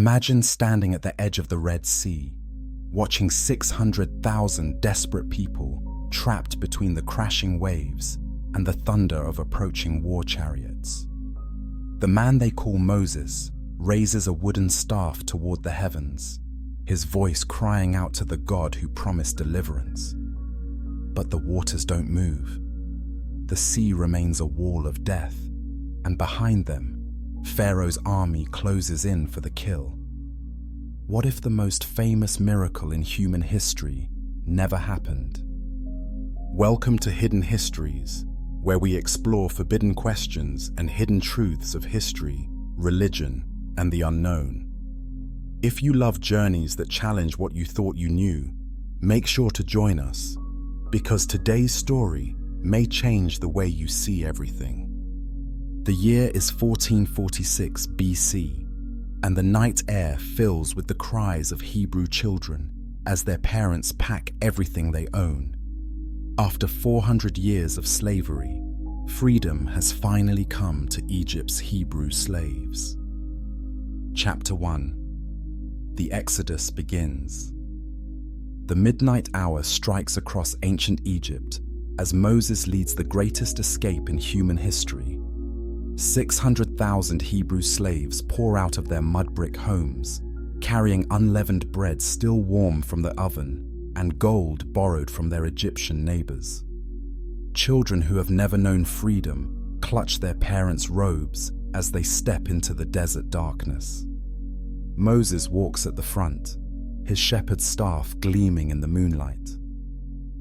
Imagine standing at the edge of the Red Sea, watching 600,000 desperate people trapped between the crashing waves and the thunder of approaching war chariots. The man they call Moses raises a wooden staff toward the heavens, his voice crying out to the God who promised deliverance. But the waters don't move. The sea remains a wall of death, and behind them, Pharaoh's army closes in for the kill. What if the most famous miracle in human history never happened? Welcome to Hidden Histories, where we explore forbidden questions and hidden truths of history, religion, and the unknown. If you love journeys that challenge what you thought you knew, make sure to join us, because today's story may change the way you see everything. The year is 1446 BC, and the night air fills with the cries of Hebrew children as their parents pack everything they own. After 400 years of slavery, freedom has finally come to Egypt's Hebrew slaves. Chapter 1. The Exodus begins. The midnight hour strikes across ancient Egypt as Moses leads the greatest escape in human history. 600,000 Hebrew slaves pour out of their mud brick homes, carrying unleavened bread still warm from the oven and gold borrowed from their Egyptian neighbors. Children who have never known freedom clutch their parents' robes as they step into the desert darkness. Moses walks at the front, his shepherd's staff gleaming in the moonlight.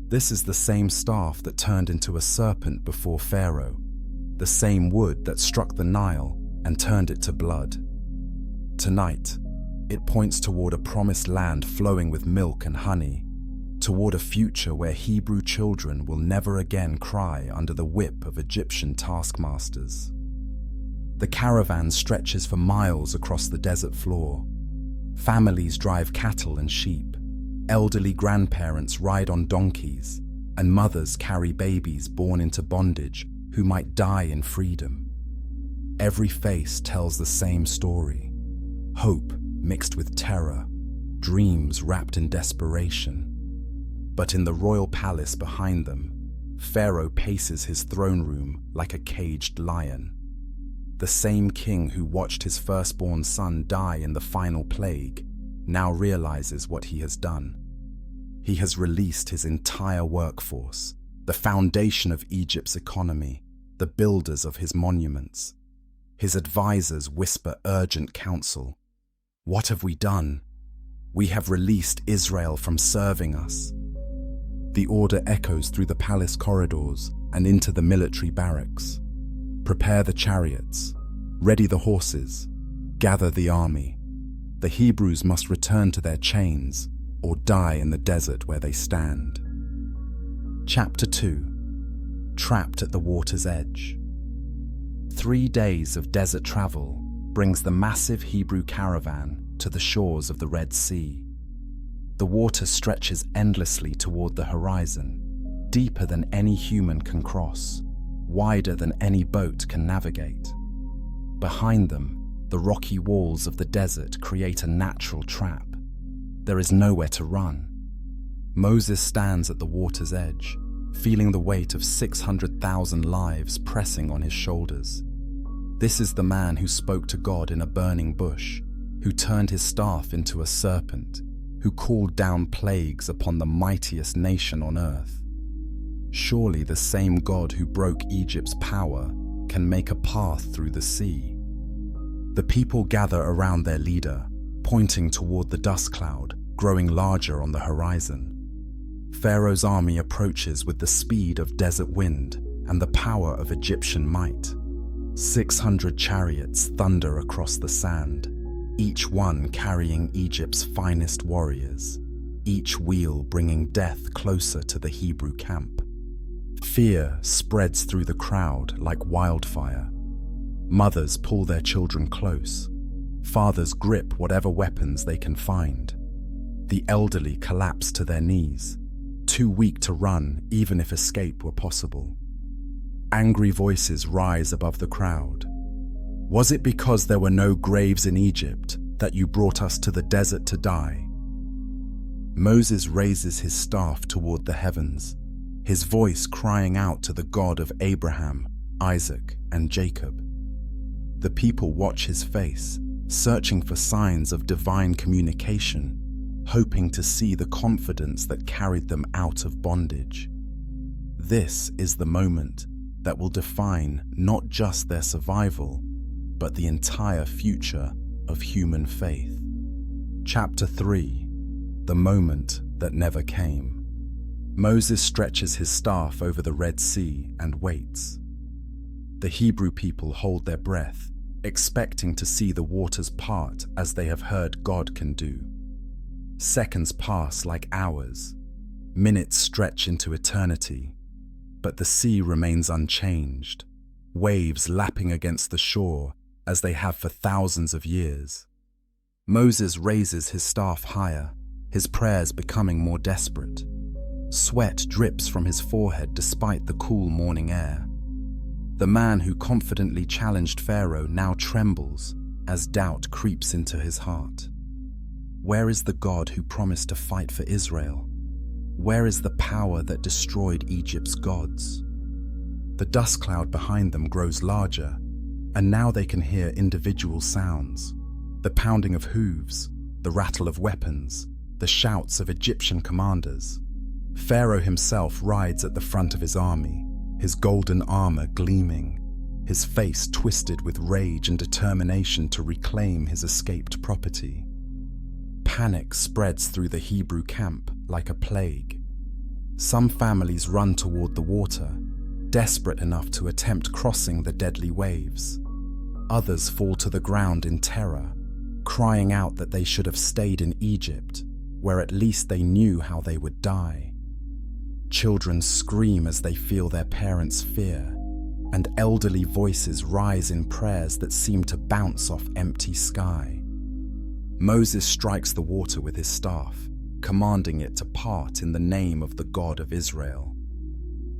This is the same staff that turned into a serpent before Pharaoh, the same wood that struck the Nile and turned it to blood. Tonight, it points toward a promised land flowing with milk and honey, toward a future where Hebrew children will never again cry under the whip of Egyptian taskmasters. The caravan stretches for miles across the desert floor. Families drive cattle and sheep, elderly grandparents ride on donkeys, and mothers carry babies born into bondage who might die in freedom. Every face tells the same story: hope mixed with terror, dreams wrapped in desperation. But in the royal palace behind them, Pharaoh paces his throne room like a caged lion. The same king who watched his firstborn son die in the final plague now realizes what he has done. He has released his entire workforce, the foundation of Egypt's economy, the builders of his monuments. His advisors whisper urgent counsel. What have we done? We have released Israel from serving us. The order echoes through the palace corridors and into the military barracks. Prepare the chariots, ready the horses, gather the army. The Hebrews must return to their chains or die in the desert where they stand. Chapter 2. Trapped at the water's edge. 3 days of desert travel brings the massive Hebrew caravan to the shores of the Red Sea. The water stretches endlessly toward the horizon, deeper than any human can cross, wider than any boat can navigate. Behind them, the rocky walls of the desert create a natural trap. There is nowhere to run. Moses stands at the water's edge, feeling the weight of 600,000 lives pressing on his shoulders. This is the man who spoke to God in a burning bush, who turned his staff into a serpent, who called down plagues upon the mightiest nation on earth. Surely the same God who broke Egypt's power can make a path through the sea. The people gather around their leader, pointing toward the dust cloud growing larger on the horizon. Pharaoh's army approaches with the speed of desert wind and the power of Egyptian might. 600 chariots thunder across the sand, each one carrying Egypt's finest warriors, each wheel bringing death closer to the Hebrew camp. Fear spreads through the crowd like wildfire. Mothers pull their children close. Fathers grip whatever weapons they can find. The elderly collapse to their knees, too weak to run even if escape were possible. Angry voices rise above the crowd. Was it because there were no graves in Egypt that you brought us to the desert to die?" Moses raises his staff toward the heavens, his voice crying out to the God of Abraham, Isaac, and Jacob. The people watch his face, searching for signs of divine communication, hoping to see the confidence that carried them out of bondage. This is the moment that will define not just their survival, but the entire future of human faith. Chapter 3: The Moment That Never Came. Moses stretches his staff over the Red Sea and waits. The Hebrew people hold their breath, expecting to see the waters part as they have heard God can do. Seconds pass like hours. Minutes stretch into eternity. But the sea remains unchanged, waves lapping against the shore as they have for thousands of years. Moses raises his staff higher, his prayers becoming more desperate. Sweat drips from his forehead despite the cool morning air. The man who confidently challenged Pharaoh now trembles as doubt creeps into his heart. Where is the God who promised to fight for Israel? Where is the power that destroyed Egypt's gods? The dust cloud behind them grows larger, and now they can hear individual sounds: the pounding of hooves, the rattle of weapons, the shouts of Egyptian commanders. Pharaoh himself rides at the front of his army, his golden armor gleaming, his face twisted with rage and determination to reclaim his escaped property. Panic spreads through the Hebrew camp like a plague. Some families run toward the water, desperate enough to attempt crossing the deadly waves. Others fall to the ground in terror, crying out that they should have stayed in Egypt, where at least they knew how they would die. Children scream as they feel their parents' fear, and elderly voices rise in prayers that seem to bounce off empty sky. Moses strikes the water with his staff, commanding it to part in the name of the God of Israel.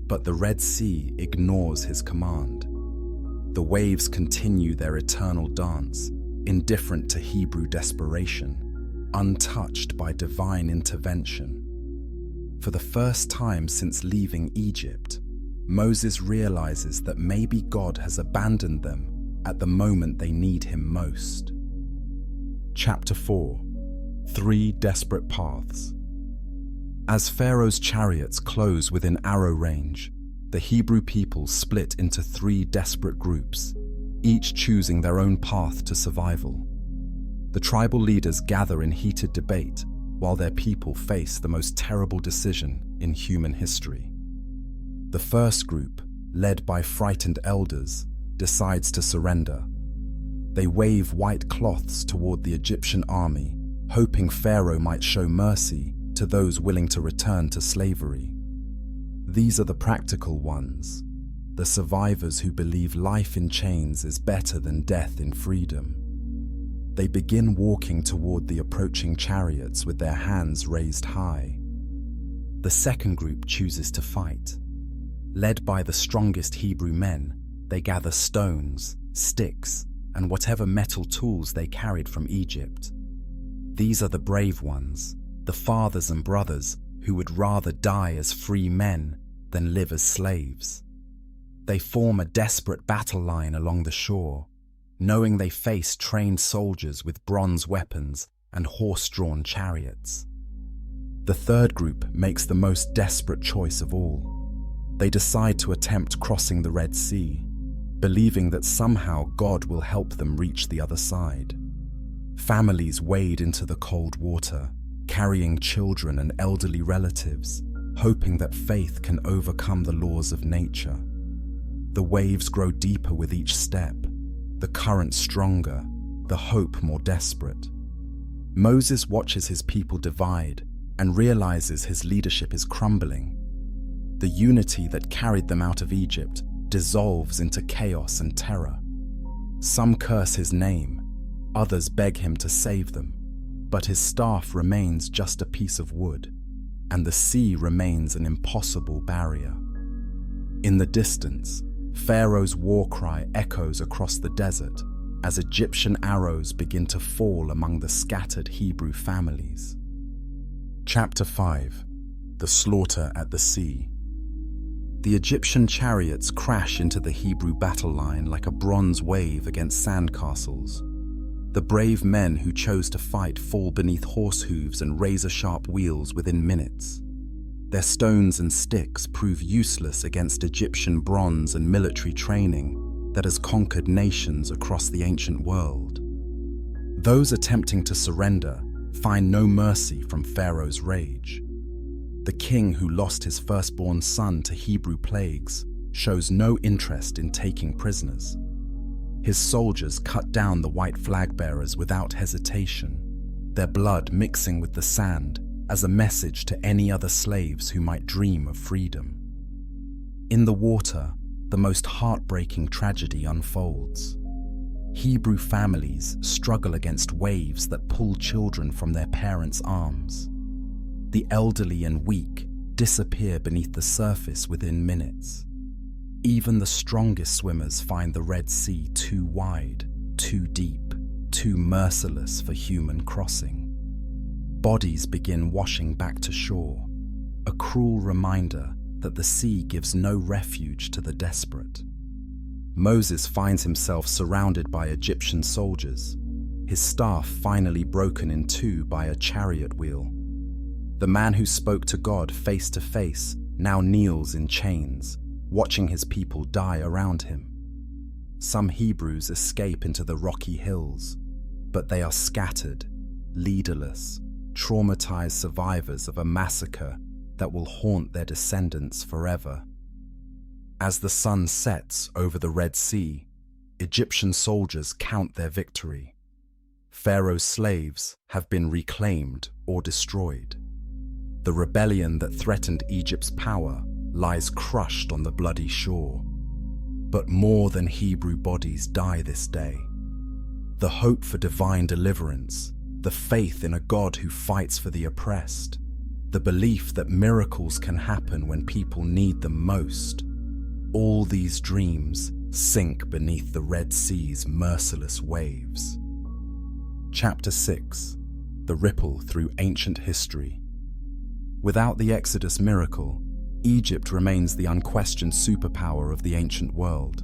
But the Red Sea ignores his command. The waves continue their eternal dance, indifferent to Hebrew desperation, untouched by divine intervention. For the first time since leaving Egypt, Moses realizes that maybe God has abandoned them at the moment they need him most. Chapter 4: 3 Desperate Paths. As Pharaoh's chariots close within arrow range, the Hebrew people split into 3 desperate groups, each choosing their own path to survival. The tribal leaders gather in heated debate while their people face the most terrible decision in human history. The first group, led by frightened elders, decides to surrender. They wave white cloths toward the Egyptian army, hoping Pharaoh might show mercy to those willing to return to slavery. These are the practical ones, the survivors who believe life in chains is better than death in freedom. They begin walking toward the approaching chariots with their hands raised high. The second group chooses to fight. Led by the strongest Hebrew men, they gather stones, sticks, and whatever metal tools they carried from Egypt. These are the brave ones, the fathers and brothers who would rather die as free men than live as slaves. They form a desperate battle line along the shore, knowing they face trained soldiers with bronze weapons and horse-drawn chariots. The third group makes the most desperate choice of all. They decide to attempt crossing the Red Sea, believing that somehow God will help them reach the other side. Families wade into the cold water, carrying children and elderly relatives, hoping that faith can overcome the laws of nature. The waves grow deeper with each step, the current stronger, the hope more desperate. Moses watches his people divide and realizes his leadership is crumbling. The unity that carried them out of Egypt dissolves into chaos and terror. Some curse his name, others beg him to save them, but his staff remains just a piece of wood, and the sea remains an impossible barrier. In the distance, Pharaoh's war cry echoes across the desert, as Egyptian arrows begin to fall among the scattered Hebrew families. Chapter 5. The Slaughter at the Sea. The Egyptian chariots crash into the Hebrew battle line like a bronze wave against sandcastles. The brave men who chose to fight fall beneath horse hooves and razor-sharp wheels within minutes. Their stones and sticks prove useless against Egyptian bronze and military training that has conquered nations across the ancient world. Those attempting to surrender find no mercy from Pharaoh's rage. The king who lost his firstborn son to Hebrew plagues shows no interest in taking prisoners. His soldiers cut down the white flag bearers without hesitation, their blood mixing with the sand as a message to any other slaves who might dream of freedom. In the water, the most heartbreaking tragedy unfolds. Hebrew families struggle against waves that pull children from their parents' arms. The elderly and weak disappear beneath the surface within minutes. Even the strongest swimmers find the Red Sea too wide, too deep, too merciless for human crossing. Bodies begin washing back to shore, a cruel reminder that the sea gives no refuge to the desperate. Moses finds himself surrounded by Egyptian soldiers, his staff finally broken in two by a chariot wheel. The man who spoke to God face to face now kneels in chains, watching his people die around him. Some Hebrews escape into the rocky hills, but they are scattered, leaderless, traumatized survivors of a massacre that will haunt their descendants forever. As the sun sets over the Red Sea, Egyptian soldiers count their victory. Pharaoh's slaves have been reclaimed or destroyed. The rebellion that threatened Egypt's power lies crushed on the bloody shore. But more than Hebrew bodies die this day. The hope for divine deliverance, the faith in a God who fights for the oppressed, the belief that miracles can happen when people need them most, all these dreams sink beneath the Red Sea's merciless waves. Chapter 6. The Ripple Through Ancient History. Without the Exodus miracle, Egypt remains the unquestioned superpower of the ancient world.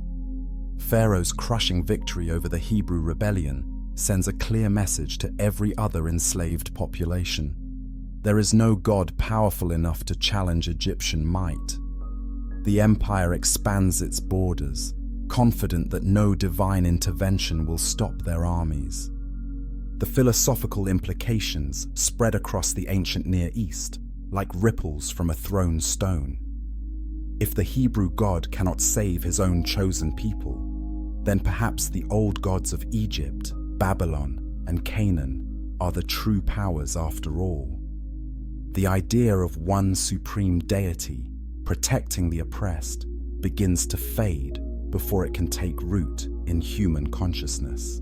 Pharaoh's crushing victory over the Hebrew rebellion sends a clear message to every other enslaved population. There is no God powerful enough to challenge Egyptian might. The empire expands its borders, confident that no divine intervention will stop their armies. The philosophical implications spread across the ancient Near East, like ripples from a thrown stone. If the Hebrew God cannot save his own chosen people, then perhaps the old gods of Egypt, Babylon, and Canaan are the true powers after all. The idea of one supreme deity protecting the oppressed begins to fade before it can take root in human consciousness.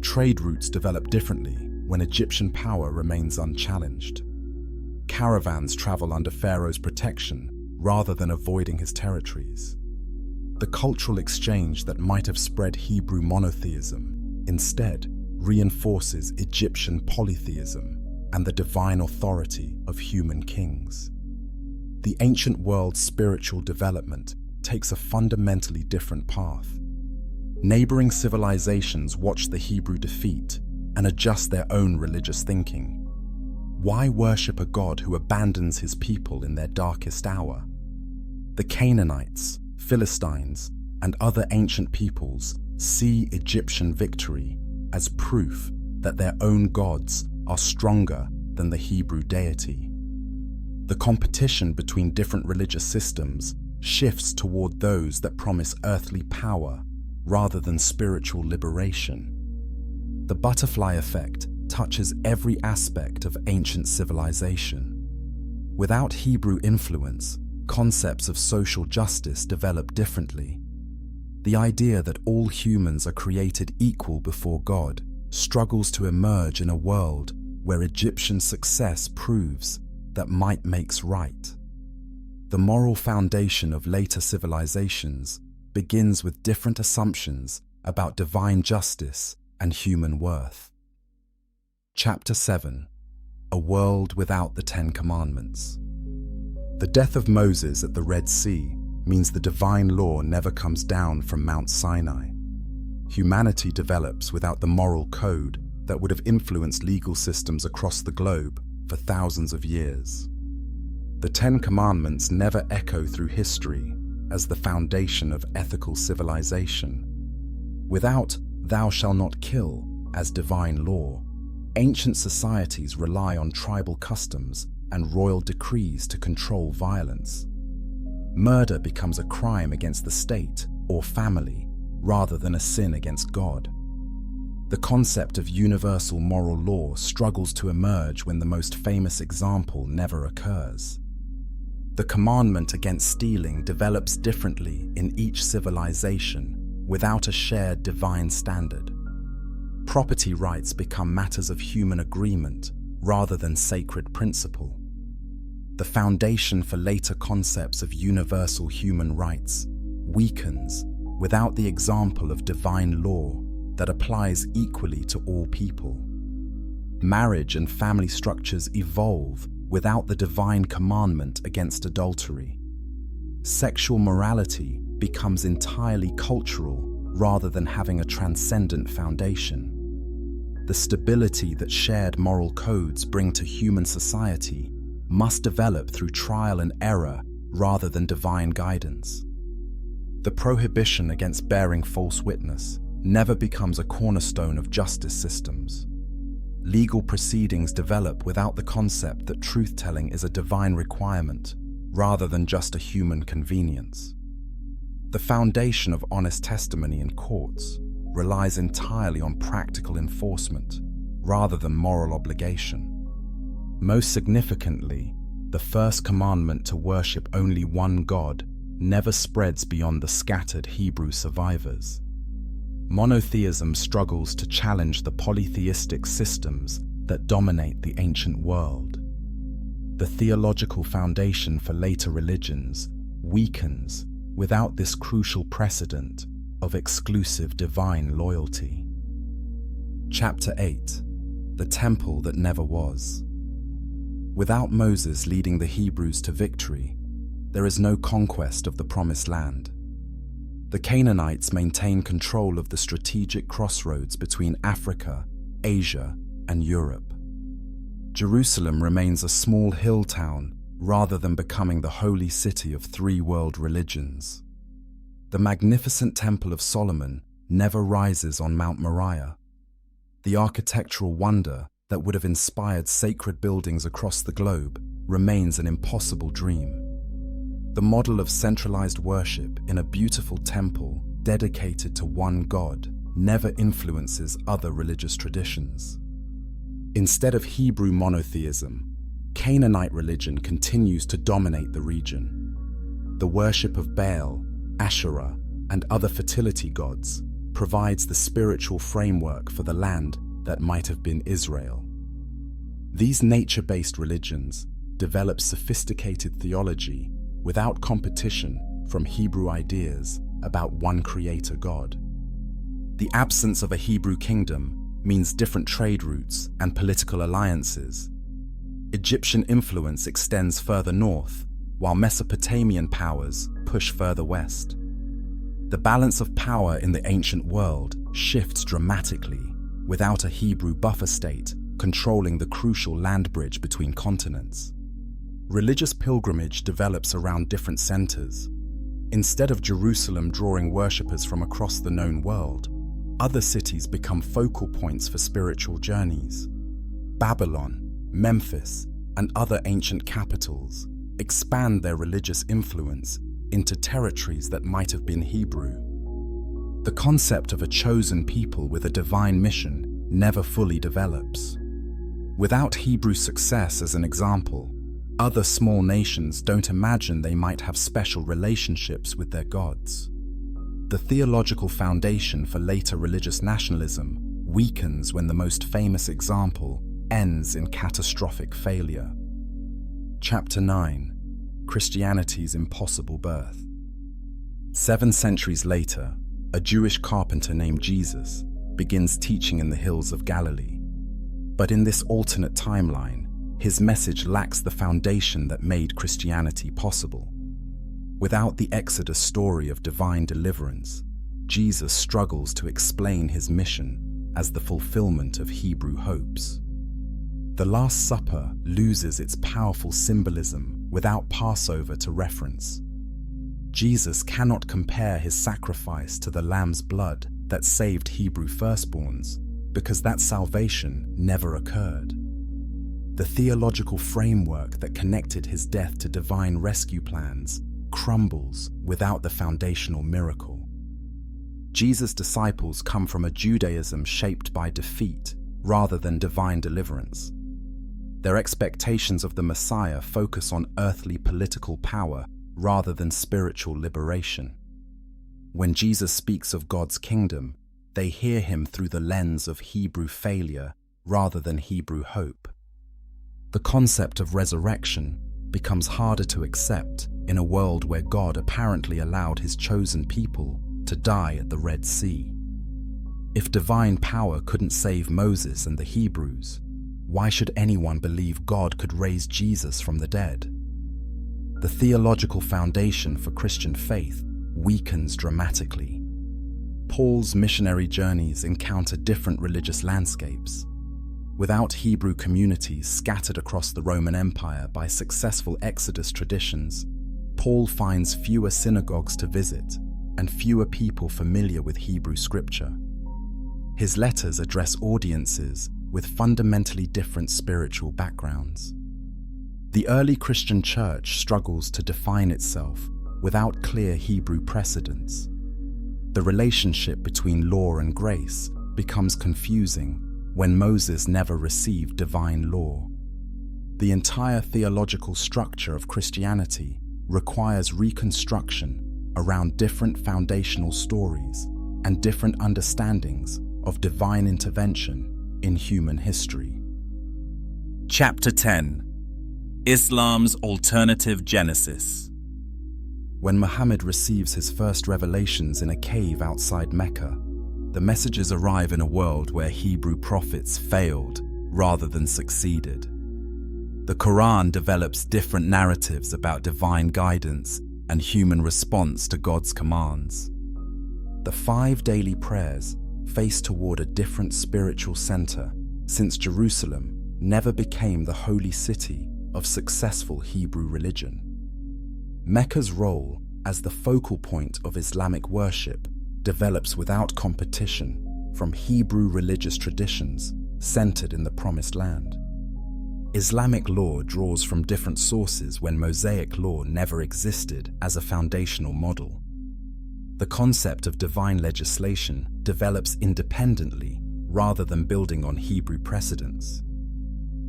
Trade routes develop differently when Egyptian power remains unchallenged. Caravans travel under Pharaoh's protection rather than avoiding his territories. The cultural exchange that might have spread Hebrew monotheism instead reinforces Egyptian polytheism and the divine authority of human kings. The ancient world's spiritual development takes a fundamentally different path. Neighboring civilizations watch the Hebrew defeat and adjust their own religious thinking. Why worship a God who abandons his people in their darkest hour? The Canaanites, Philistines, and other ancient peoples see Egyptian victory as proof that their own gods are stronger than the Hebrew deity. The competition between different religious systems shifts toward those that promise earthly power rather than spiritual liberation. The butterfly effect touches every aspect of ancient civilization. Without Hebrew influence, concepts of social justice develop differently. The idea that all humans are created equal before God struggles to emerge in a world where Egyptian success proves that might makes right. The moral foundation of later civilizations begins with different assumptions about divine justice and human worth. Chapter 7: A World Without the Ten Commandments. The death of Moses at the Red Sea means the divine law never comes down from Mount Sinai. Humanity develops without the moral code that would have influenced legal systems across the globe for thousands of years. The Ten Commandments never echo through history as the foundation of ethical civilization. Without "thou shalt not kill" as divine law, ancient societies rely on tribal customs and royal decrees to control violence. Murder becomes a crime against the state or family rather than a sin against God. The concept of universal moral law struggles to emerge when the most famous example never occurs. The commandment against stealing develops differently in each civilization without a shared divine standard. Property rights become matters of human agreement rather than sacred principle. The foundation for later concepts of universal human rights weakens without the example of divine law that applies equally to all people. Marriage and family structures evolve without the divine commandment against adultery. Sexual morality becomes entirely cultural rather than having a transcendent foundation. The stability that shared moral codes bring to human society must develop through trial and error rather than divine guidance. The prohibition against bearing false witness never becomes a cornerstone of justice systems. Legal proceedings develop without the concept that truth-telling is a divine requirement rather than just a human convenience. The foundation of honest testimony in courts relies entirely on practical enforcement rather than moral obligation. Most significantly, the first commandment to worship only one God never spreads beyond the scattered Hebrew survivors. Monotheism struggles to challenge the polytheistic systems that dominate the ancient world. The theological foundation for later religions weakens without this crucial precedent of exclusive divine loyalty. Chapter 8: The Temple That Never Was. Without Moses leading the Hebrews to victory, there is no conquest of the Promised Land. The Canaanites maintain control of the strategic crossroads between Africa, Asia, and Europe. Jerusalem remains a small hill town rather than becoming the holy city of three world religions. The magnificent Temple of Solomon never rises on Mount Moriah. The architectural wonder that would have inspired sacred buildings across the globe remains an impossible dream. The model of centralized worship in a beautiful temple dedicated to one God never influences other religious traditions. Instead of Hebrew monotheism, Canaanite religion continues to dominate the region. The worship of Baal, Asherah, and other fertility gods provides the spiritual framework for the land that might have been Israel. These nature-based religions develop sophisticated theology without competition from Hebrew ideas about one creator God. The absence of a Hebrew kingdom means different trade routes and political alliances. Egyptian influence extends further north, while Mesopotamian powers push further west. The balance of power in the ancient world shifts dramatically without a Hebrew buffer state controlling the crucial land bridge between continents. Religious pilgrimage develops around different centers. Instead of Jerusalem drawing worshippers from across the known world, other cities become focal points for spiritual journeys. Babylon, Memphis, and other ancient capitals expand their religious influence into territories that might have been Hebrew. The concept of a chosen people with a divine mission never fully develops. Without Hebrew success as an example, other small nations don't imagine they might have special relationships with their gods. The theological foundation for later religious nationalism weakens when the most famous example ends in catastrophic failure. Chapter 9: Christianity's Impossible Birth. 7 centuries later, a Jewish carpenter named Jesus, begins teaching in the hills of Galilee. But in this alternate timeline, his message lacks the foundation that made Christianity possible. Without the Exodus story of divine deliverance, Jesus struggles to explain his mission as the fulfillment of Hebrew hopes. The Last Supper loses its powerful symbolism without Passover to reference. Jesus cannot compare his sacrifice to the lamb's blood that saved Hebrew firstborns, because that salvation never occurred. The theological framework that connected his death to divine rescue plans crumbles without the foundational miracle. Jesus' disciples come from a Judaism shaped by defeat rather than divine deliverance. Their expectations of the Messiah focus on earthly political power rather than spiritual liberation. When Jesus speaks of God's kingdom, they hear him through the lens of Hebrew failure rather than Hebrew hope. The concept of resurrection becomes harder to accept in a world where God apparently allowed his chosen people to die at the Red Sea. If divine power couldn't save Moses and the Hebrews, why should anyone believe God could raise Jesus from the dead? The theological foundation for Christian faith weakens dramatically. Paul's missionary journeys encounter different religious landscapes. Without Hebrew communities scattered across the Roman Empire by successful Exodus traditions, Paul finds fewer synagogues to visit and fewer people familiar with Hebrew scripture. His letters address audiences with fundamentally different spiritual backgrounds. The early Christian church struggles to define itself without clear Hebrew precedents. The relationship between law and grace becomes confusing when Moses never received divine law. The entire theological structure of Christianity requires reconstruction around different foundational stories and different understandings of divine intervention in human history. Chapter 10: Islam's Alternative Genesis. When Muhammad receives his first revelations in a cave outside Mecca, the messages arrive in a world where Hebrew prophets failed rather than succeeded. The Quran develops different narratives about divine guidance and human response to God's commands. The 5 daily prayers face toward a different spiritual center, since Jerusalem never became the holy city of successful Hebrew religion. Mecca's role as the focal point of Islamic worship develops without competition from Hebrew religious traditions centered in the Promised Land. Islamic law draws from different sources when Mosaic law never existed as a foundational model. The concept of divine legislation develops independently rather than building on Hebrew precedents.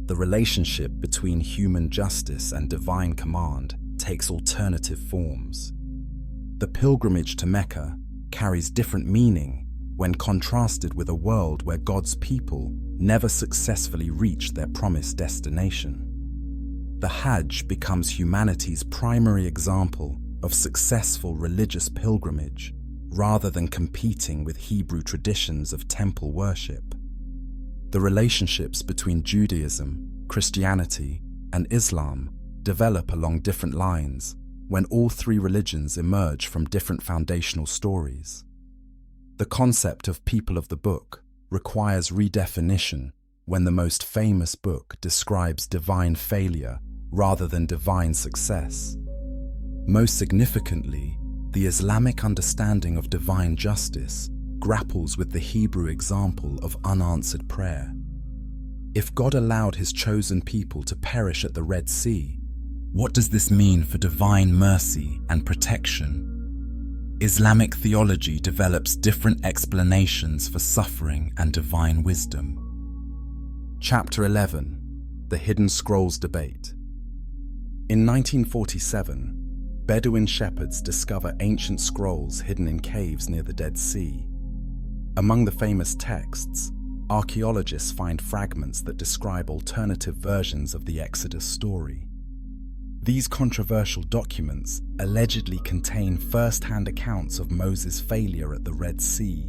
The relationship between human justice and divine command takes alternative forms. The pilgrimage to Mecca carries different meaning when contrasted with a world where God's people never successfully reached their promised destination. The Hajj becomes humanity's primary example of successful religious pilgrimage rather than competing with Hebrew traditions of temple worship. The relationships between Judaism, Christianity, and Islam develop along different lines when all 3 religions emerge from different foundational stories. The concept of people of the book requires redefinition when the most famous book describes divine failure rather than divine success. Most significantly, the Islamic understanding of divine justice grapples with the Hebrew example of unanswered prayer. If God allowed his chosen people to perish at the Red Sea, what does this mean for divine mercy and protection? Islamic theology develops different explanations for suffering and divine wisdom. Chapter 11: The Hidden Scrolls Debate. In 1947, Bedouin shepherds discover ancient scrolls hidden in caves near the Dead Sea. Among the famous texts, archaeologists find fragments that describe alternative versions of the Exodus story. These controversial documents allegedly contain first-hand accounts of Moses' failure at the Red Sea,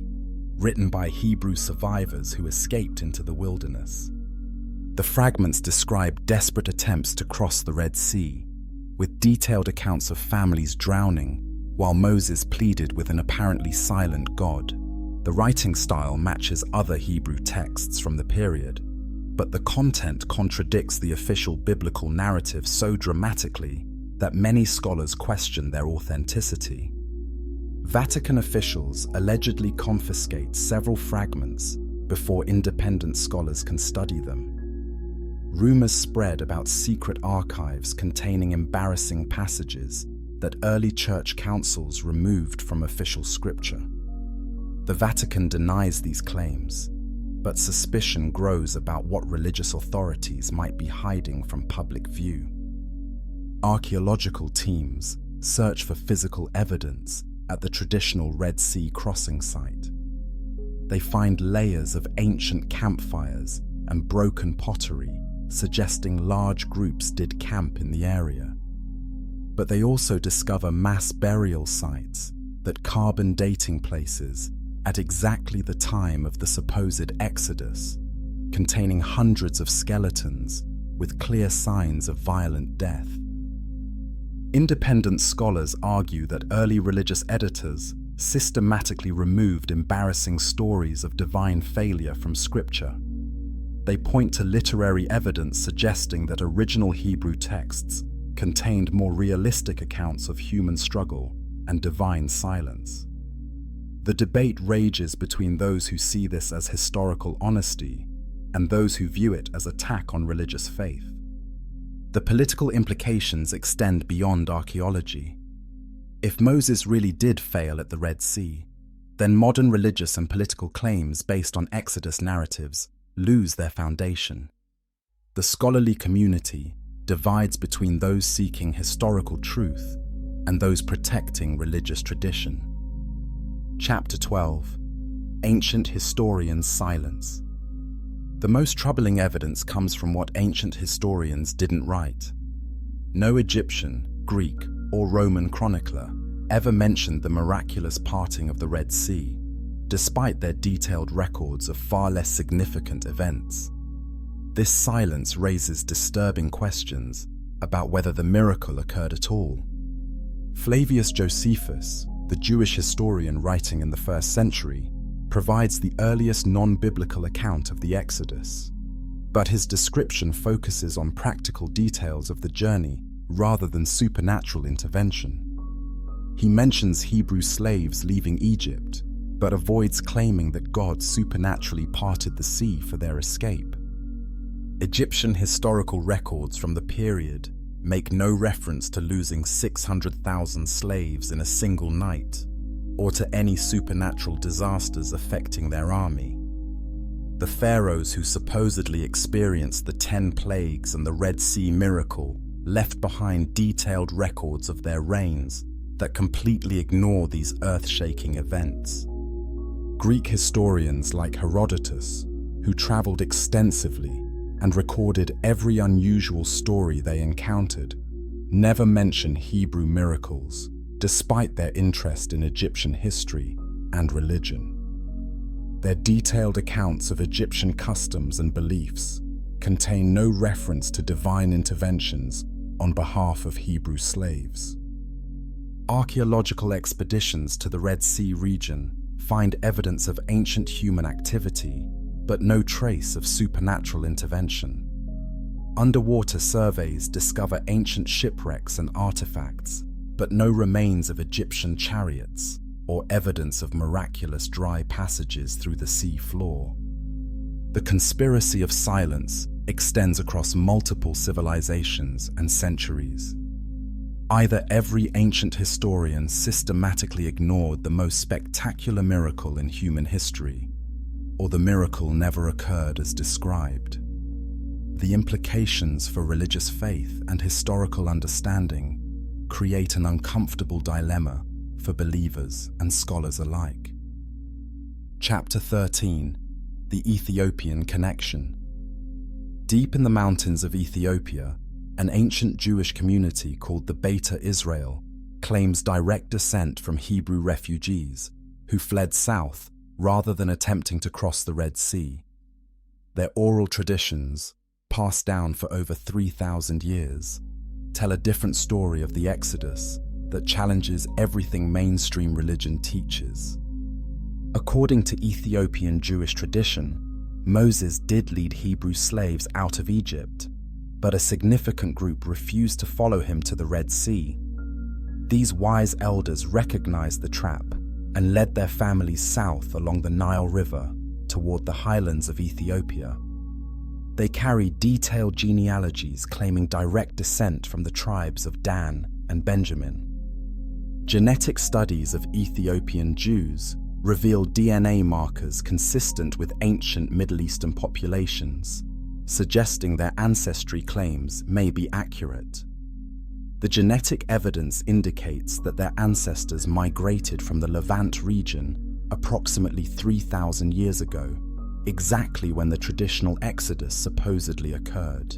written by Hebrew survivors who escaped into the wilderness. The fragments describe desperate attempts to cross the Red Sea, with detailed accounts of families drowning, while Moses pleaded with an apparently silent God. The writing style matches other Hebrew texts from the period, but the content contradicts the official biblical narrative so dramatically that many scholars question their authenticity. Vatican officials allegedly confiscate several fragments before independent scholars can study them. Rumors spread about secret archives containing embarrassing passages that early church councils removed from official scripture. The Vatican denies these claims, but suspicion grows about what religious authorities might be hiding from public view. Archaeological teams search for physical evidence at the traditional Red Sea crossing site. They find layers of ancient campfires and broken pottery, suggesting large groups did camp in the area. But they also discover mass burial sites that carbon dating places at exactly the time of the supposed Exodus, containing hundreds of skeletons with clear signs of violent death. Independent scholars argue that early religious editors systematically removed embarrassing stories of divine failure from scripture. They point to literary evidence suggesting that original Hebrew texts contained more realistic accounts of human struggle and divine silence. The debate rages between those who see this as historical honesty and those who view it as attack on religious faith. The political implications extend beyond archaeology. If Moses really did fail at the Red Sea, then modern religious and political claims based on Exodus narratives lose their foundation. The scholarly community divides between those seeking historical truth and those protecting religious tradition. Chapter 12. Ancient historians' silence. The most troubling evidence comes from what ancient historians didn't write. No Egyptian, Greek, or Roman chronicler ever mentioned the miraculous parting of the Red Sea, despite their detailed records of far less significant events. This silence raises disturbing questions about whether the miracle occurred at all. Flavius Josephus, the Jewish historian writing in the 1st century, provides the earliest non-biblical account of the Exodus, but his description focuses on practical details of the journey rather than supernatural intervention. He mentions Hebrew slaves leaving Egypt, but avoids claiming that God supernaturally parted the sea for their escape. Egyptian historical records from the period make no reference to losing 600,000 slaves in a single night, or to any supernatural disasters affecting their army. The pharaohs who supposedly experienced the 10 plagues and the Red Sea miracle left behind detailed records of their reigns that completely ignore these earth-shaking events. Greek historians like Herodotus, who traveled extensively and recorded every unusual story they encountered, never mention Hebrew miracles, despite their interest in Egyptian history and religion. Their detailed accounts of Egyptian customs and beliefs contain no reference to divine interventions on behalf of Hebrew slaves. Archaeological expeditions to the Red Sea region find evidence of ancient human activity, but no trace of supernatural intervention. Underwater surveys discover ancient shipwrecks and artifacts, but no remains of Egyptian chariots or evidence of miraculous dry passages through the sea floor. The conspiracy of silence extends across multiple civilizations and centuries. Either every ancient historian systematically ignored the most spectacular miracle in human history, or the miracle never occurred as described. The implications for religious faith and historical understanding create an uncomfortable dilemma for believers and scholars alike. Chapter 13. The Ethiopian Connection. Deep in the mountains of Ethiopia, an ancient Jewish community called the Beta Israel claims direct descent from Hebrew refugees who fled south rather than attempting to cross the Red Sea. Their oral traditions, passed down for over 3,000 years, tell a different story of the Exodus that challenges everything mainstream religion teaches. According to Ethiopian Jewish tradition, Moses did lead Hebrew slaves out of Egypt, but a significant group refused to follow him to the Red Sea. These wise elders recognized the trap and led their families south along the Nile River toward the highlands of Ethiopia. They carried detailed genealogies claiming direct descent from the tribes of Dan and Benjamin. Genetic studies of Ethiopian Jews revealed DNA markers consistent with ancient Middle Eastern populations, suggesting their ancestry claims may be accurate. The genetic evidence indicates that their ancestors migrated from the Levant region approximately 3,000 years ago, exactly when the traditional Exodus supposedly occurred.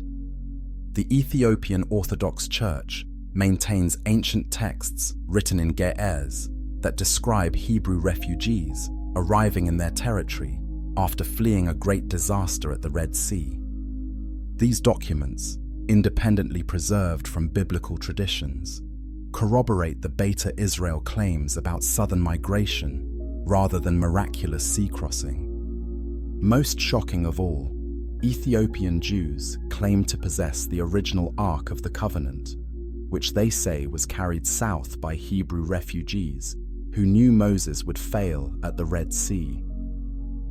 The Ethiopian Orthodox Church maintains ancient texts written in Ge'ez that describe Hebrew refugees arriving in their territory after fleeing a great disaster at the Red Sea. These documents, independently preserved from biblical traditions, corroborate the Beta Israel claims about southern migration rather than miraculous sea crossing. Most shocking of all, Ethiopian Jews claim to possess the original Ark of the Covenant, which they say was carried south by Hebrew refugees who knew Moses would fail at the Red Sea.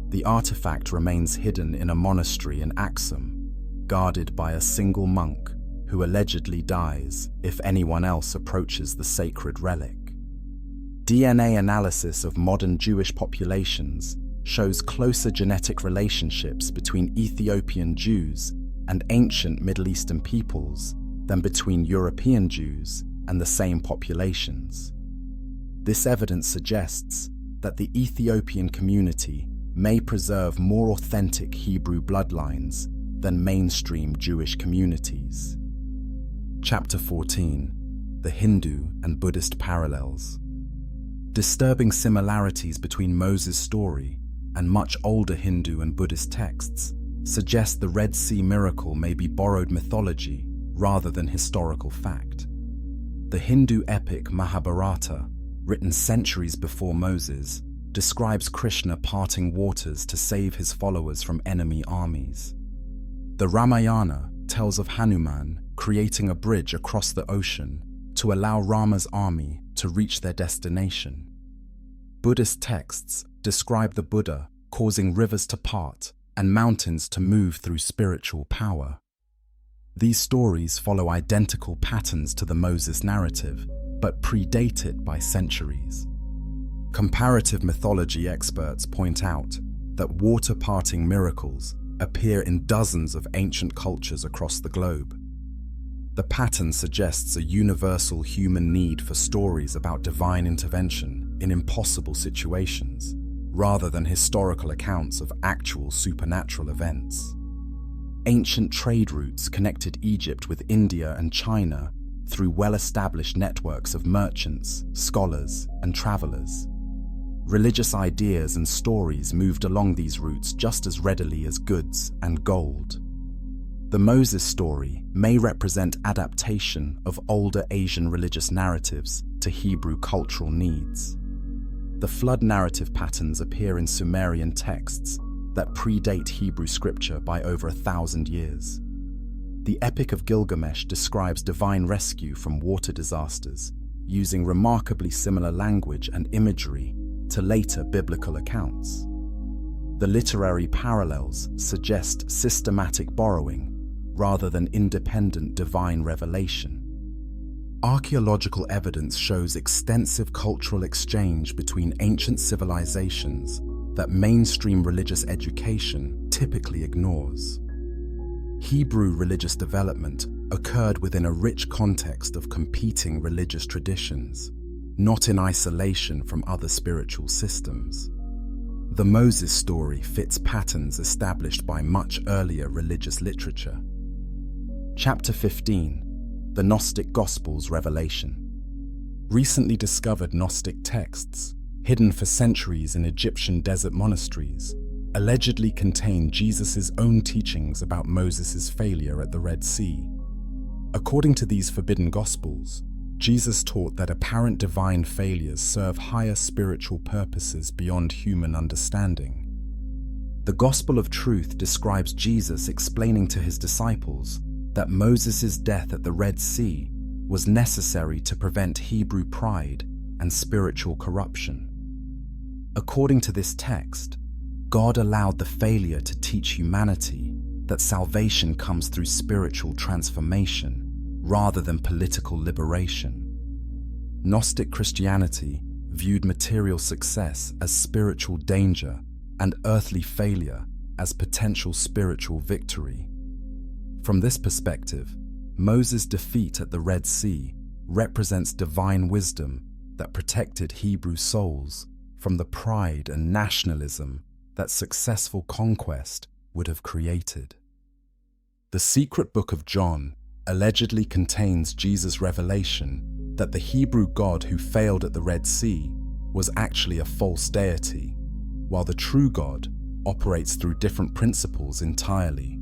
The artifact remains hidden in a monastery in Axum, guarded by a single monk who allegedly dies if anyone else approaches the sacred relic. DNA analysis of modern Jewish populations shows closer genetic relationships between Ethiopian Jews and ancient Middle Eastern peoples than between European Jews and the same populations. This evidence suggests that the Ethiopian community may preserve more authentic Hebrew bloodlines than mainstream Jewish communities. Chapter 14: The Hindu and Buddhist Parallels. Disturbing similarities between Moses' story and much older Hindu and Buddhist texts suggest the Red Sea miracle may be borrowed mythology rather than historical fact. The Hindu epic Mahabharata, written centuries before Moses, describes Krishna parting waters to save his followers from enemy armies. The Ramayana tells of Hanuman creating a bridge across the ocean to allow Rama's army to reach their destination. Buddhist texts describe the Buddha causing rivers to part and mountains to move through spiritual power. These stories follow identical patterns to the Moses narrative, but predate it by centuries. Comparative mythology experts point out that water-parting miracles appear in dozens of ancient cultures across the globe. The pattern suggests a universal human need for stories about divine intervention in impossible situations, rather than historical accounts of actual supernatural events. Ancient trade routes connected Egypt with India and China through well-established networks of merchants, scholars, and travelers. Religious ideas and stories moved along these routes just as readily as goods and gold. The Moses story may represent adaptation of older Asian religious narratives to Hebrew cultural needs. The flood narrative patterns appear in Sumerian texts that predate Hebrew scripture by over 1,000 years. The Epic of Gilgamesh describes divine rescue from water disasters, using remarkably similar language and imagery to later biblical accounts. The literary parallels suggest systematic borrowing rather than independent divine revelation. Archaeological evidence shows extensive cultural exchange between ancient civilizations that mainstream religious education typically ignores. Hebrew religious development occurred within a rich context of competing religious traditions, not in isolation from other spiritual systems. The Moses story fits patterns established by much earlier religious literature. Chapter 15. The Gnostic Gospels Revelation. Recently discovered Gnostic texts, hidden for centuries in Egyptian desert monasteries, allegedly contain Jesus' own teachings about Moses' failure at the Red Sea. According to these forbidden Gospels, Jesus taught that apparent divine failures serve higher spiritual purposes beyond human understanding. The Gospel of Truth describes Jesus explaining to his disciples that Moses' death at the Red Sea was necessary to prevent Hebrew pride and spiritual corruption. According to this text, God allowed the failure to teach humanity that salvation comes through spiritual transformation rather than political liberation. Gnostic Christianity viewed material success as spiritual danger and earthly failure as potential spiritual victory. From this perspective, Moses' defeat at the Red Sea represents divine wisdom that protected Hebrew souls from the pride and nationalism that successful conquest would have created. The secret book of John allegedly contains Jesus' revelation that the Hebrew God who failed at the Red Sea was actually a false deity, while the true God operates through different principles entirely.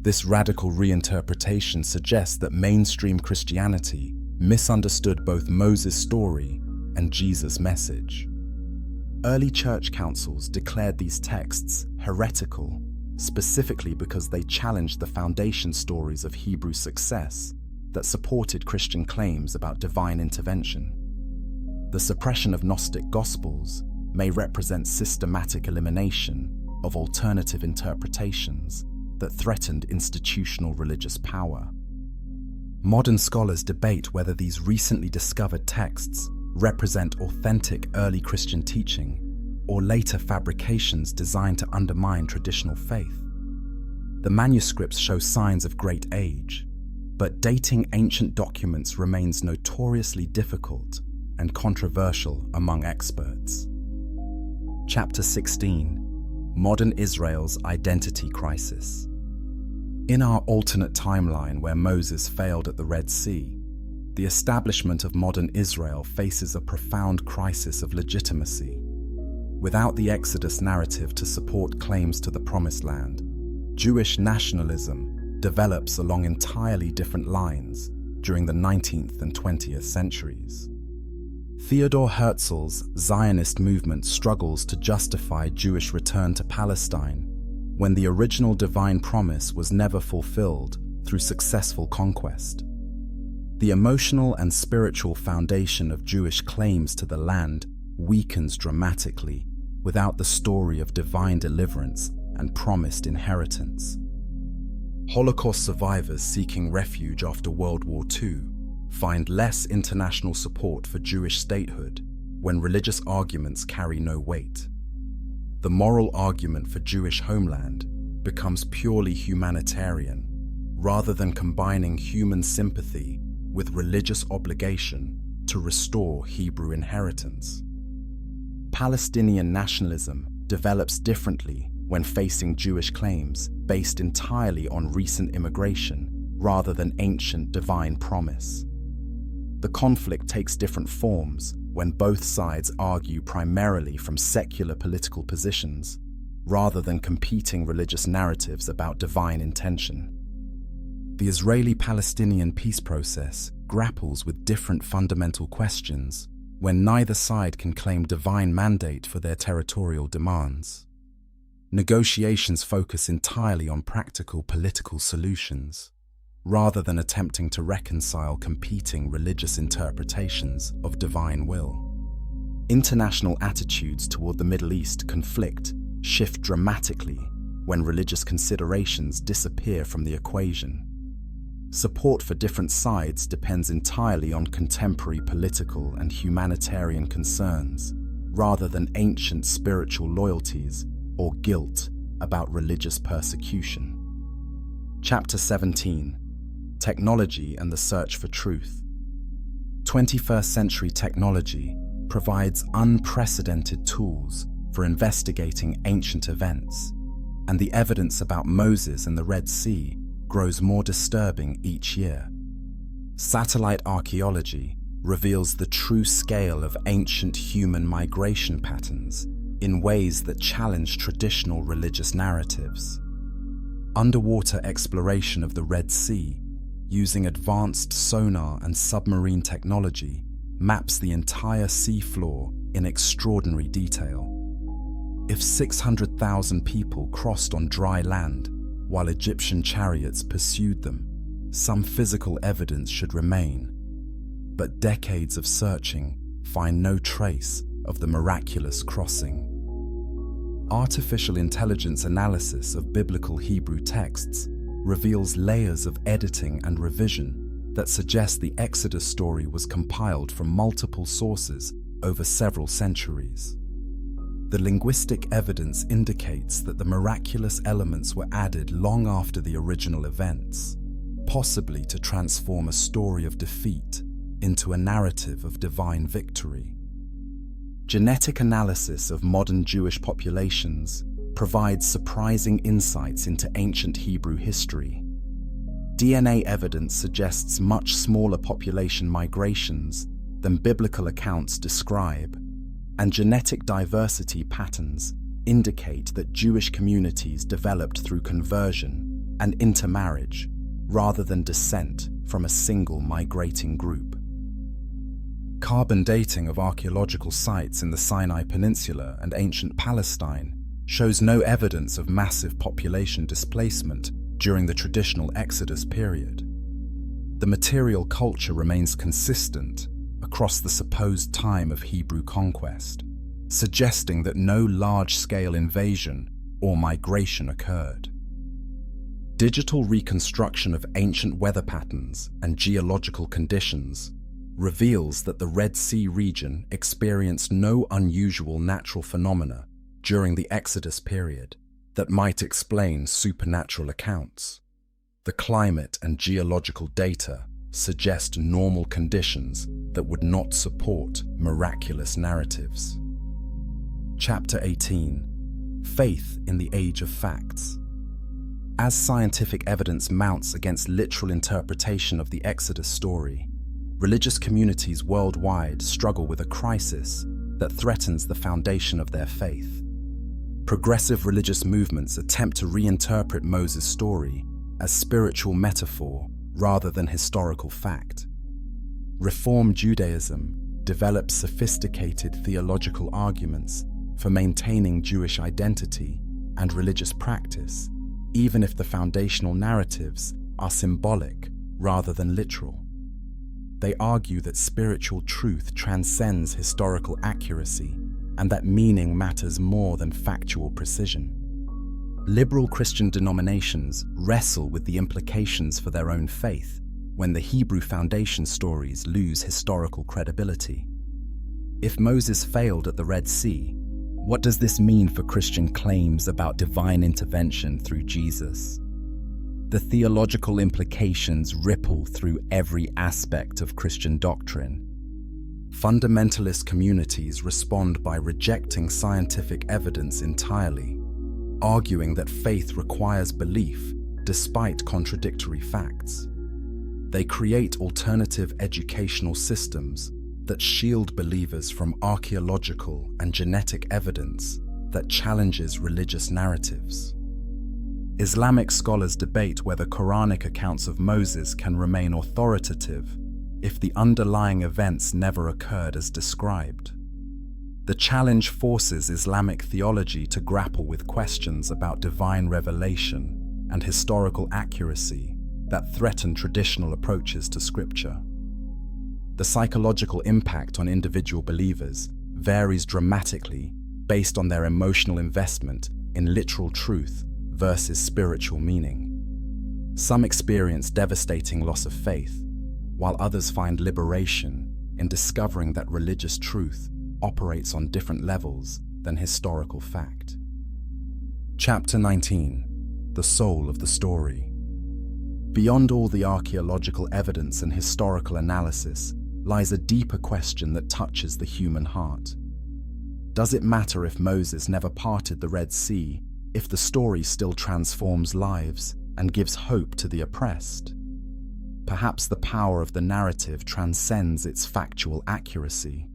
This radical reinterpretation suggests that mainstream Christianity misunderstood both Moses' story and Jesus' message. Early church councils declared these texts heretical, specifically because they challenged the foundation stories of Hebrew success that supported Christian claims about divine intervention. The suppression of Gnostic Gospels may represent systematic elimination of alternative interpretations that threatened institutional religious power. Modern scholars debate whether these recently discovered texts represent authentic early Christian teaching or later fabrications designed to undermine traditional faith. The manuscripts show signs of great age, but dating ancient documents remains notoriously difficult and controversial among experts. Chapter 16. Modern Israel's Identity Crisis. In our alternate timeline where Moses failed at the Red Sea, the establishment of modern Israel faces a profound crisis of legitimacy. Without the Exodus narrative to support claims to the Promised Land, Jewish nationalism develops along entirely different lines during the 19th and 20th centuries. Theodor Herzl's Zionist movement struggles to justify Jewish return to Palestine when the original divine promise was never fulfilled through successful conquest. The emotional and spiritual foundation of Jewish claims to the land weakens dramatically without the story of divine deliverance and promised inheritance. Holocaust survivors seeking refuge after World War II find less international support for Jewish statehood when religious arguments carry no weight. The moral argument for Jewish homeland becomes purely humanitarian, rather than combining human sympathy with religious obligation to restore Hebrew inheritance. Palestinian nationalism develops differently when facing Jewish claims based entirely on recent immigration rather than ancient divine promise. The conflict takes different forms when both sides argue primarily from secular political positions rather than competing religious narratives about divine intention. The Israeli-Palestinian peace process grapples with different fundamental questions when neither side can claim divine mandate for their territorial demands. Negotiations focus entirely on practical political solutions, rather than attempting to reconcile competing religious interpretations of divine will. International attitudes toward the Middle East conflict shift dramatically when religious considerations disappear from the equation. Support for different sides depends entirely on contemporary political and humanitarian concerns, rather than ancient spiritual loyalties or guilt about religious persecution. Chapter 17. Technology and the Search for Truth. 21st century technology provides unprecedented tools for investigating ancient events, and the evidence about Moses and the Red Sea grows more disturbing each year. Satellite archaeology reveals the true scale of ancient human migration patterns in ways that challenge traditional religious narratives. Underwater exploration of the Red Sea, using advanced sonar and submarine technology, maps the entire seafloor in extraordinary detail. If 600,000 people crossed on dry land while Egyptian chariots pursued them, some physical evidence should remain. But decades of searching find no trace of the miraculous crossing. Artificial intelligence analysis of biblical Hebrew texts reveals layers of editing and revision that suggest the Exodus story was compiled from multiple sources over several centuries. The linguistic evidence indicates that the miraculous elements were added long after the original events, possibly to transform a story of defeat into a narrative of divine victory. Genetic analysis of modern Jewish populations provides surprising insights into ancient Hebrew history. DNA evidence suggests much smaller population migrations than biblical accounts describe, and genetic diversity patterns indicate that Jewish communities developed through conversion and intermarriage rather than descent from a single migrating group. Carbon dating of archaeological sites in the Sinai Peninsula and ancient Palestine shows no evidence of massive population displacement during the traditional Exodus period. The material culture remains consistent across the supposed time of Hebrew conquest, suggesting that no large-scale invasion or migration occurred. Digital reconstruction of ancient weather patterns and geological conditions reveals that the Red Sea region experienced no unusual natural phenomena during the Exodus period that might explain supernatural accounts. The climate and geological data suggest normal conditions that would not support miraculous narratives. Chapter 18: Faith in the Age of Facts. As scientific evidence mounts against literal interpretation of the Exodus story, religious communities worldwide struggle with a crisis that threatens the foundation of their faith. Progressive religious movements attempt to reinterpret Moses' story as spiritual metaphor rather than historical fact. Reform Judaism develops sophisticated theological arguments for maintaining Jewish identity and religious practice, even if the foundational narratives are symbolic rather than literal. They argue that spiritual truth transcends historical accuracy and that meaning matters more than factual precision. Liberal Christian denominations wrestle with the implications for their own faith when the Hebrew foundation stories lose historical credibility. If Moses failed at the Red Sea, what does this mean for Christian claims about divine intervention through Jesus? The theological implications ripple through every aspect of Christian doctrine. Fundamentalist communities respond by rejecting scientific evidence entirely, arguing that faith requires belief despite contradictory facts. They create alternative educational systems that shield believers from archaeological and genetic evidence that challenges religious narratives. Islamic scholars debate whether Quranic accounts of Moses can remain authoritative if the underlying events never occurred as described. The challenge forces Islamic theology to grapple with questions about divine revelation and historical accuracy that threaten traditional approaches to Scripture. The psychological impact on individual believers varies dramatically based on their emotional investment in literal truth versus spiritual meaning. Some experience devastating loss of faith, while others find liberation in discovering that religious truth operates on different levels than historical fact. Chapter 19: The Soul of the Story. Beyond all the archaeological evidence and historical analysis lies a deeper question that touches the human heart. Does it matter if Moses never parted the Red Sea if the story still transforms lives and gives hope to the oppressed. Perhaps the power of the narrative transcends its factual accuracy.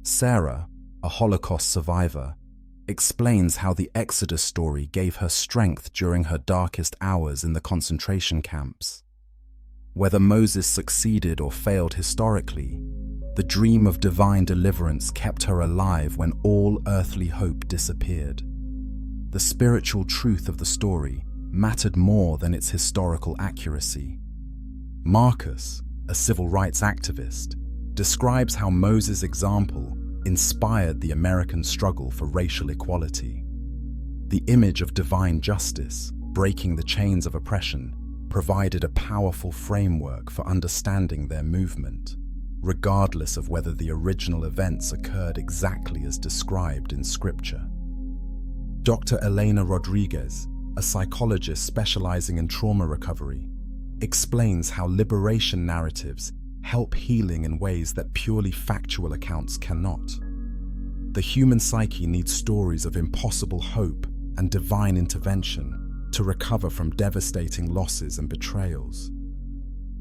Sarah, a Holocaust survivor, explains how the Exodus story gave her strength during her darkest hours in the concentration camps. Whether Moses succeeded or failed historically, the dream of divine deliverance kept her alive when all earthly hope disappeared. The spiritual truth of the story mattered more than its historical accuracy. Marcus, a civil rights activist, describes how Moses' example inspired the American struggle for racial equality. The image of divine justice, breaking the chains of oppression, provided a powerful framework for understanding their movement, regardless of whether the original events occurred exactly as described in Scripture. Dr. Elena Rodriguez, a psychologist specializing in trauma recovery, explains how liberation narratives help healing in ways that purely factual accounts cannot. The human psyche needs stories of impossible hope and divine intervention to recover from devastating losses and betrayals.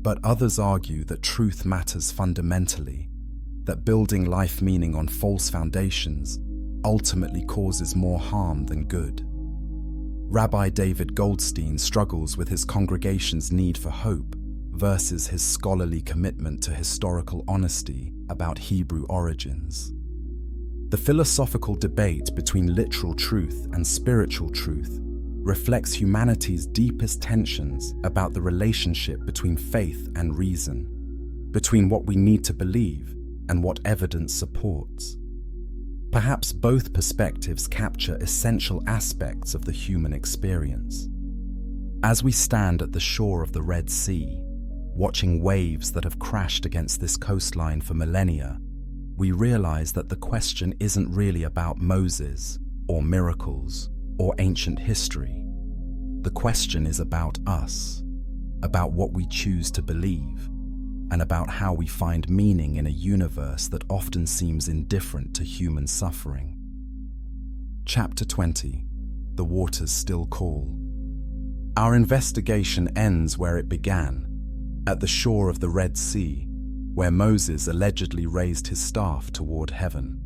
But others argue that truth matters fundamentally, that building life meaning on false foundations ultimately causes more harm than good. Rabbi David Goldstein struggles with his congregation's need for hope versus his scholarly commitment to historical honesty about Hebrew origins. The philosophical debate between literal truth and spiritual truth reflects humanity's deepest tensions about the relationship between faith and reason, between what we need to believe and what evidence supports. Perhaps both perspectives capture essential aspects of the human experience. As we stand at the shore of the Red Sea, watching waves that have crashed against this coastline for millennia, we realize that the question isn't really about Moses, or miracles, or ancient history. The question is about us, about what we choose to believe, and about how we find meaning in a universe that often seems indifferent to human suffering. Chapter 20. The Waters Still Call. Our investigation ends where it began, at the shore of the Red Sea, where Moses allegedly raised his staff toward heaven.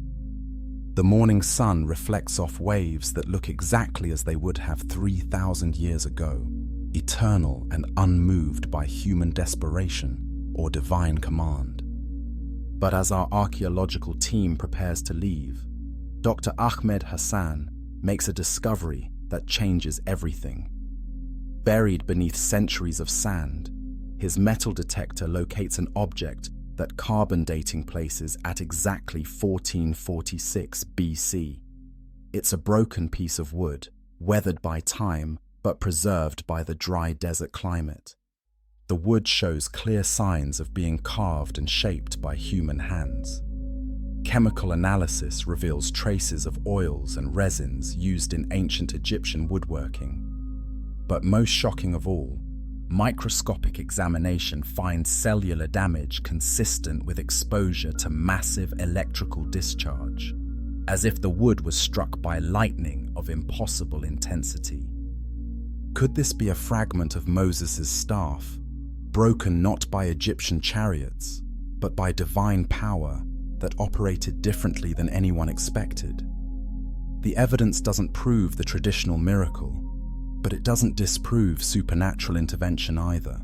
The morning sun reflects off waves that look exactly as they would have 3,000 years ago, eternal and unmoved by human desperation or divine command. But as our archaeological team prepares to leave, Dr. Ahmed Hassan makes a discovery that changes everything. Buried beneath centuries of sand, his metal detector locates an object that carbon dating places at exactly 1446 BC. It's a broken piece of wood, weathered by time but preserved by the dry desert climate. The wood shows clear signs of being carved and shaped by human hands. Chemical analysis reveals traces of oils and resins used in ancient Egyptian woodworking. But most shocking of all, microscopic examination finds cellular damage consistent with exposure to massive electrical discharge, as if the wood was struck by lightning of impossible intensity. Could this be a fragment of Moses' staff, broken not by Egyptian chariots, but by divine power that operated differently than anyone expected? The evidence doesn't prove the traditional miracle, but it doesn't disprove supernatural intervention either.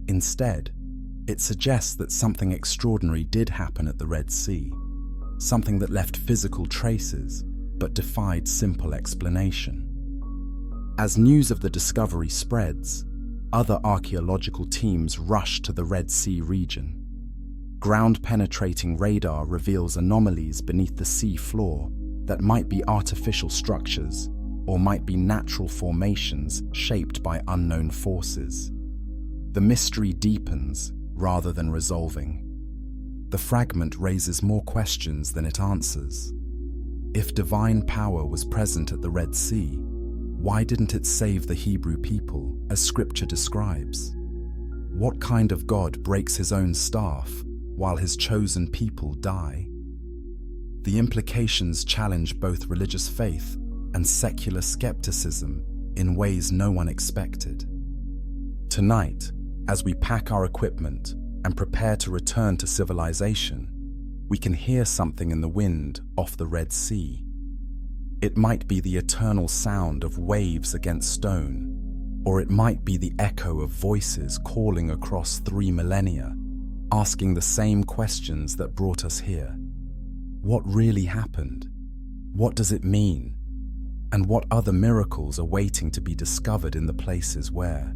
Instead, it suggests that something extraordinary did happen at the Red Sea, something that left physical traces but defied simple explanation. As news of the discovery spreads, other archaeological teams rush to the Red Sea region. Ground-penetrating radar reveals anomalies beneath the sea floor that might be artificial structures or might be natural formations shaped by unknown forces. The mystery deepens rather than resolving. The fragment raises more questions than it answers. If divine power was present at the Red Sea, why didn't it save the Hebrew people, as Scripture describes? What kind of God breaks his own staff while his chosen people die? The implications challenge both religious faith and secular skepticism in ways no one expected. Tonight, as we pack our equipment and prepare to return to civilization, we can hear something in the wind off the Red Sea. It might be the eternal sound of waves against stone, or it might be the echo of voices calling across 3 millennia, asking the same questions that brought us here. What really happened? What does it mean? And what other miracles are waiting to be discovered in the places where?